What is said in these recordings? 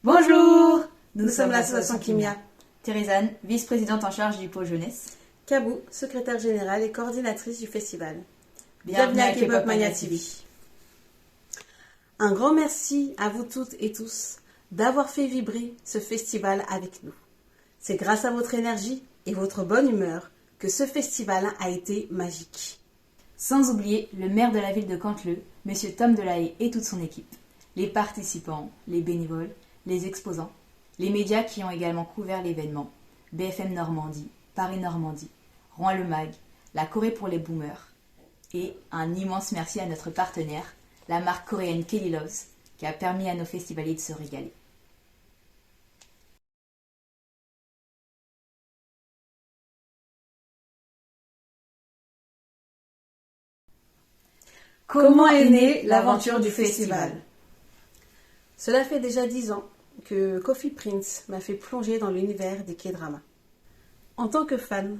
Bonjour, Nous sommes l'association Kimia. Thérézane, vice-présidente en charge du pôle jeunesse. Kabou, secrétaire générale et coordinatrice du festival. Bienvenue à K-Pop Mania TV. Un grand merci à vous toutes et tous d'avoir fait vibrer ce festival avec nous. C'est grâce à votre énergie et votre bonne humeur que ce festival a été magique. Sans oublier le maire de la ville de Canteleu, Monsieur Tom Delahaye et toute son équipe, les participants, les bénévoles, les exposants, les médias qui ont également couvert l'événement, BFM Normandie, Paris Normandie, Rouen Le Mag, la Corée pour les boomers, et un immense merci à notre partenaire, la marque coréenne Kelly Loves, qui a permis à nos festivaliers de se régaler. Comment est née l'aventure du festival? Cela fait déjà 10 ans que Coffee Prince m'a fait plonger dans l'univers des K-dramas. En tant que fan,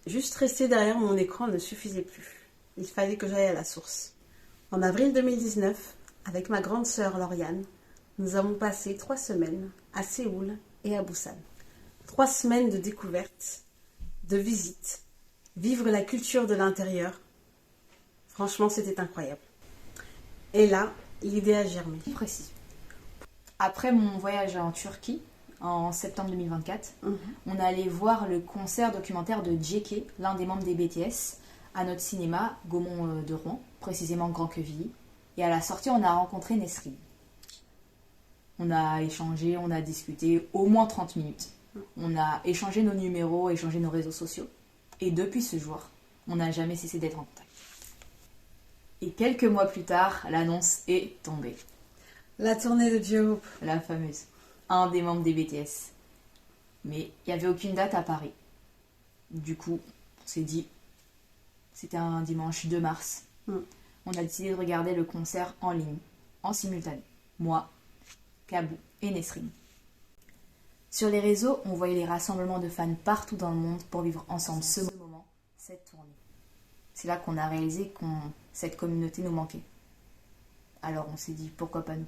juste rester derrière mon écran ne suffisait plus. Il fallait que j'aille à la source. En avril 2019, avec ma grande sœur Lauriane, nous avons passé 3 semaines à Séoul et à Busan. 3 semaines de découvertes, de visites, vivre la culture de l'intérieur. Franchement, c'était incroyable. Et là, l'idée a germé. Précis. Après mon voyage en Turquie, en septembre 2024, on allait voir le concert documentaire de JK, l'un des membres des BTS, à notre cinéma Gaumont de Rouen, précisément Grand Quevilly. Et à la sortie, on a rencontré Nesrine. On a échangé, on a discuté au moins 30 minutes. On a échangé nos numéros, échangé nos réseaux sociaux. Et depuis ce jour, on n'a jamais cessé d'être en contact. Et quelques mois plus tard, l'annonce est tombée. La tournée de J-Hope. La fameuse. Un des membres des BTS. Mais il n'y avait aucune date à Paris. Du coup, on s'est dit, c'était un dimanche 2 mars. On a décidé de regarder le concert en ligne, en simultané. Moi, Kabou et Nesrine. Sur les réseaux, on voyait les rassemblements de fans partout dans le monde pour vivre ensemble ce moment, cette tournée. C'est là qu'on a réalisé que cette communauté nous manquait. Alors on s'est dit, pourquoi pas nous?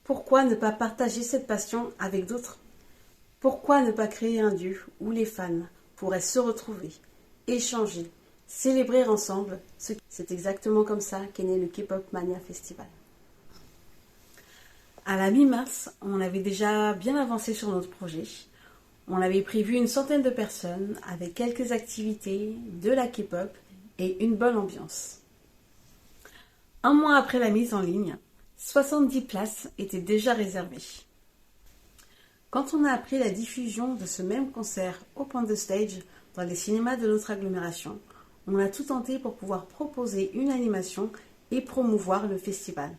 Pourquoi ne pas partager cette passion avec d'autres? Pourquoi ne pas créer un lieu où les fans pourraient se retrouver, échanger, célébrer ensemble? C'est exactement comme ça qu'est né le K-Pop Mania Festival. À la mi-mars, on avait déjà bien avancé sur notre projet. On avait prévu une centaine de personnes avec quelques activités, de la K-pop et une bonne ambiance. Un mois après la mise en ligne, 70 places étaient déjà réservées. Quand on a appris la diffusion de ce même concert Open the Stage dans les cinémas de notre agglomération, on a tout tenté pour pouvoir proposer une animation et promouvoir le festival.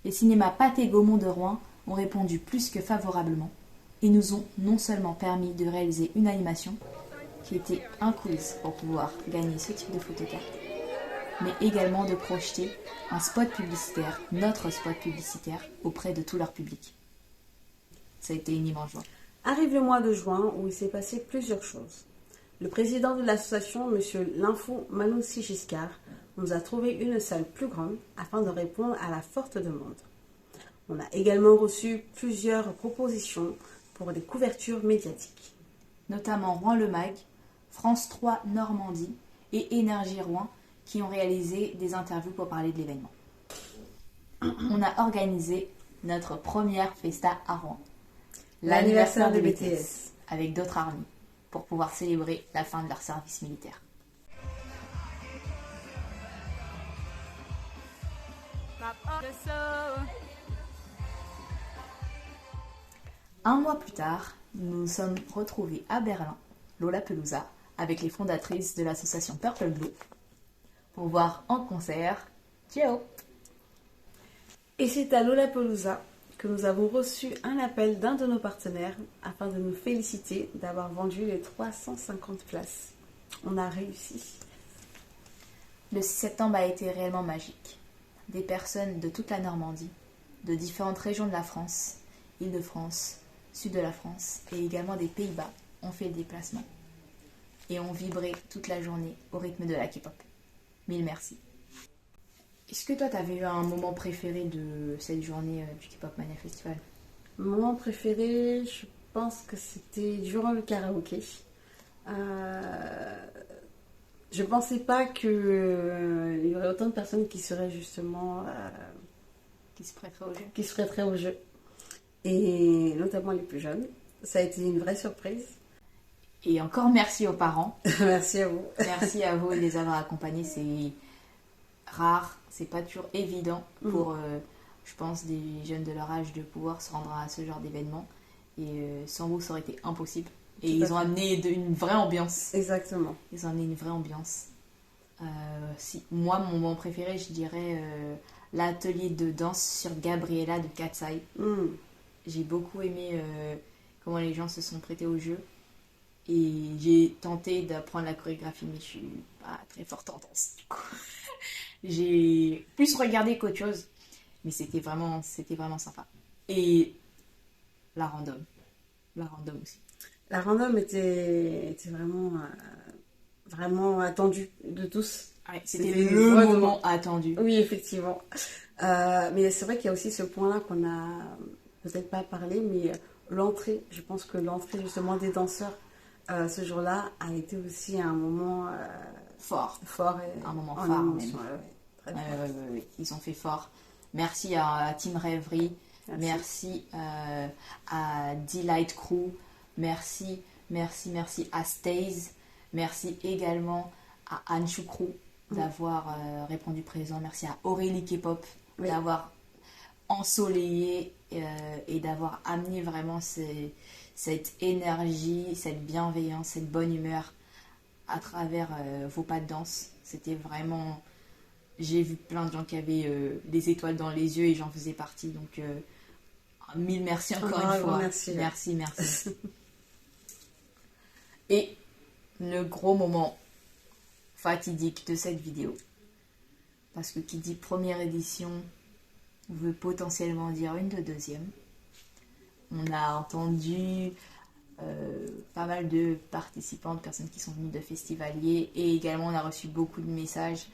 Les cinémas Pathé Gaumont de Rouen ont répondu plus que favorablement et nous ont non seulement permis de réaliser une animation qui était un quiz pour pouvoir gagner ce type de photocarte, mais également de projeter un spot publicitaire, notre spot publicitaire, auprès de tout leur public. Ça a été une immense joie. Arrive le mois de juin où il s'est passé plusieurs choses. Le président de l'association, M. Linfo Manoussi Giscard, nous a trouvé une salle plus grande afin de répondre à la forte demande. On a également reçu plusieurs propositions pour des couvertures médiatiques. Notamment Rouen Le Mag, France 3 Normandie et Énergie Rouen qui ont réalisé des interviews pour parler de l'événement. On a organisé notre première festa à Rouen, l'anniversaire des BTS, avec d'autres armées, pour pouvoir célébrer la fin de leur service militaire. Un mois plus tard, nous nous sommes retrouvés à Berlin, Lollapalooza, avec les fondatrices de l'association Purple Blue, pour voir en concert J-Hope. Et c'est à Lollapalooza que nous avons reçu un appel d'un de nos partenaires afin de nous féliciter d'avoir vendu les 350 places. On a réussi. Le 6 septembre a été réellement magique. Des personnes de toute la Normandie, de différentes régions de la France, Île-de-France, Sud de la France et également des Pays-Bas ont fait le déplacement et ont vibré toute la journée au rythme de la K-pop. Mille merci. Est-ce que toi, tu avais eu un moment préféré de cette journée du K-Pop Mania Festival? Mon moment préféré, je pense que c'était durant le karaoké. Je pensais pas que il y aurait autant de personnes qui seraient justement Qui se prêterait au jeu. qui se prêteraient au jeu. Et notamment les plus jeunes. Ça a été une vraie surprise. Et encore merci aux parents. Merci à vous. Merci à vous de les avoir accompagnés. C'est rare, c'est pas toujours évident pour, je pense, des jeunes de leur âge de pouvoir se rendre à ce genre d'événement. Et sans vous, ça aurait été impossible. Et ils ont amené une vraie ambiance. Exactement. Ils ont amené une vraie ambiance. Moi, mon moment préféré, je dirais l'atelier de danse sur Gabriella de Katsai. J'ai beaucoup aimé comment les gens se sont prêtés au jeu. Et j'ai tenté d'apprendre la chorégraphie, mais je suis pas très forte en danse. Du coup, j'ai plus regardé qu'autre chose. Mais c'était vraiment sympa. Et la random aussi. La random était vraiment attendue de tous. Ouais, c'était le moment attendu. Oui, effectivement. Mais c'est vrai qu'il y a aussi ce point-là qu'on n'a peut-être pas parlé, mais l'entrée, je pense que l'entrée justement des danseurs ce jour-là a été aussi un moment fort et un moment en fort émotion, même. Ouais. Ils ont fait fort. Merci à Team Rêverie. Merci à Delight Crew. Merci à Stays. Merci également à Anne Choucrou d'avoir répondu présent. Merci à Aurélie K-pop d'avoir ensoleillé et d'avoir amené vraiment cette énergie, cette bienveillance, cette bonne humeur à travers vos pas de danse. C'était vraiment... J'ai vu plein de gens qui avaient des étoiles dans les yeux et j'en faisais partie. Donc, mille merci encore une fois. Merci. Et le gros moment fatidique de cette vidéo. Parce que qui dit première édition veut potentiellement dire une de deuxième. On a entendu pas mal de participants, de personnes qui sont venues de festivaliers, et également on a reçu beaucoup de messages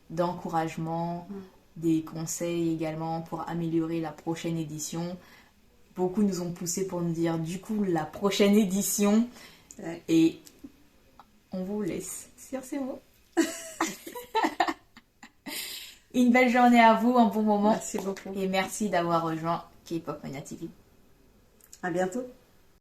d'encouragement, des conseils également pour améliorer la prochaine édition. Beaucoup nous ont poussé pour nous dire du coup la prochaine édition, et on vous laisse sur ces mots. Une belle journée à vous, un bon moment. Merci beaucoup. Et merci d'avoir rejoint K-Pop Mania TV. À bientôt.